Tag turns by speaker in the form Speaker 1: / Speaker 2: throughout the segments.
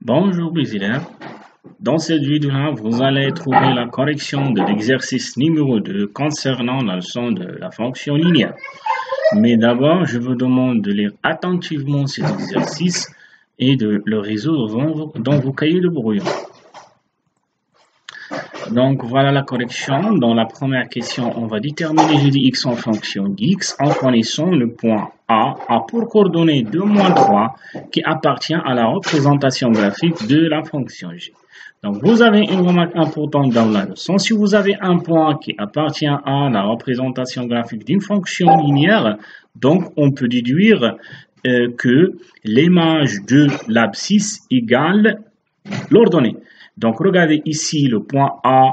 Speaker 1: Bonjour les élèves, dans cette vidéo-là, vous allez trouver la correction de l'exercice numéro 2 concernant la leçon de la fonction linéaire. Mais d'abord, je vous demande de lire attentivement cet exercice et de le résoudre dans vos cahiers de brouillon. Donc voilà la correction. Dans la première question, on va déterminer g de x en fonction d'x en connaissant le point A pour coordonnées 2, moins 3 qui appartient à la représentation graphique de la fonction g. Donc vous avez une remarque importante dans la leçon. Si vous avez un point qui appartient à la représentation graphique d'une fonction linéaire, donc on peut déduire que l'image de l'abscisse égale l'ordonnée. Donc, regardez ici le point A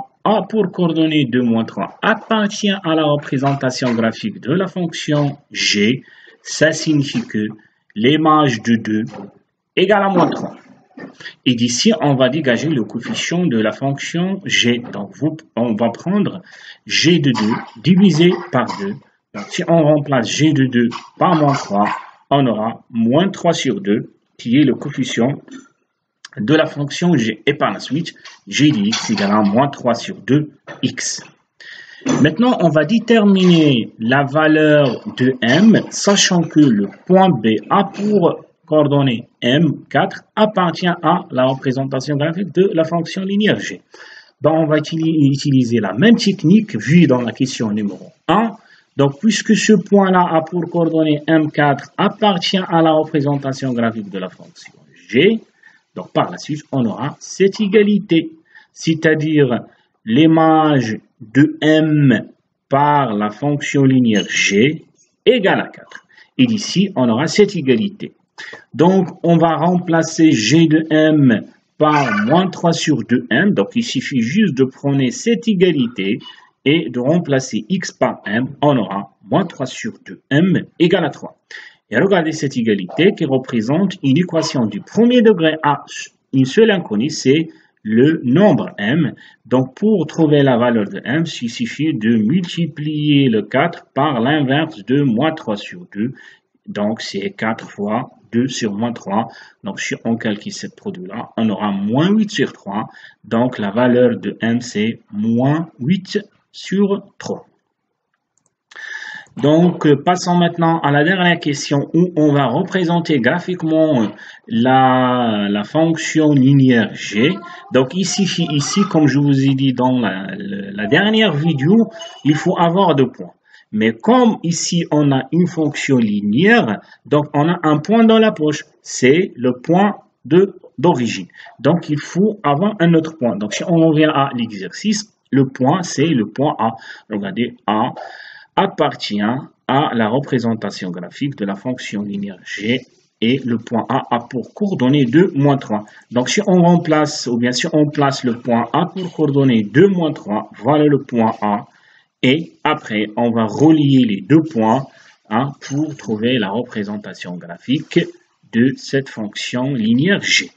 Speaker 1: pour coordonnées 2, moins 3 appartient à la représentation graphique de la fonction g. Ça signifie que l'image de 2 égale à moins 3. Et d'ici, on va dégager le coefficient de la fonction g. Donc, on va prendre g de 2 divisé par 2. Donc, si on remplace g de 2 par moins 3, on aura moins 3 sur 2 qui est le coefficient de la fonction g. Et par la suite, g de x égale à moins 3 sur 2x. Maintenant, on va déterminer la valeur de m, sachant que le point B a pour coordonnée m4 appartient à la représentation graphique de la fonction linéaire g. Donc, on va utiliser la même technique vue dans la question numéro 1. Donc, puisque ce point-là a pour coordonnée m4 appartient à la représentation graphique de la fonction g, donc, par la suite, on aura cette égalité, c'est-à-dire l'image de m par la fonction linéaire g égale à 4. Et d'ici, on aura cette égalité. Donc, on va remplacer g de m par moins 3 sur 2m. Donc, il suffit juste de prendre cette égalité et de remplacer x par m. On aura moins 3 sur 2m égale à 3. Et regardez cette égalité qui représente une équation du premier degré à une seule inconnue, c'est le nombre m. Donc, pour trouver la valeur de m, il suffit de multiplier le 4 par l'inverse de moins 3 sur 2. Donc, c'est 4 fois 2 sur moins 3. Donc, si on calcule ce produit-là, on aura moins 8 sur 3. Donc, la valeur de m, c'est moins 8 sur 3. Donc, passons maintenant à la dernière question où on va représenter graphiquement la fonction linéaire g. Donc, ici, comme je vous ai dit dans la dernière vidéo, il faut avoir 2 points. Mais comme ici, on a une fonction linéaire, donc on a un point dans la poche. C'est le point d'origine. Donc, il faut avoir un autre point. Donc, si on revient à l'exercice, le point, c'est le point A. Regardez, A appartient à la représentation graphique de la fonction linéaire g et le point A a pour coordonnée 2, moins 3. Donc, si on remplace, ou bien si on place le point A pour coordonnée 2, moins 3, voilà le point A. Et après, on va relier les deux points pour trouver la représentation graphique de cette fonction linéaire g.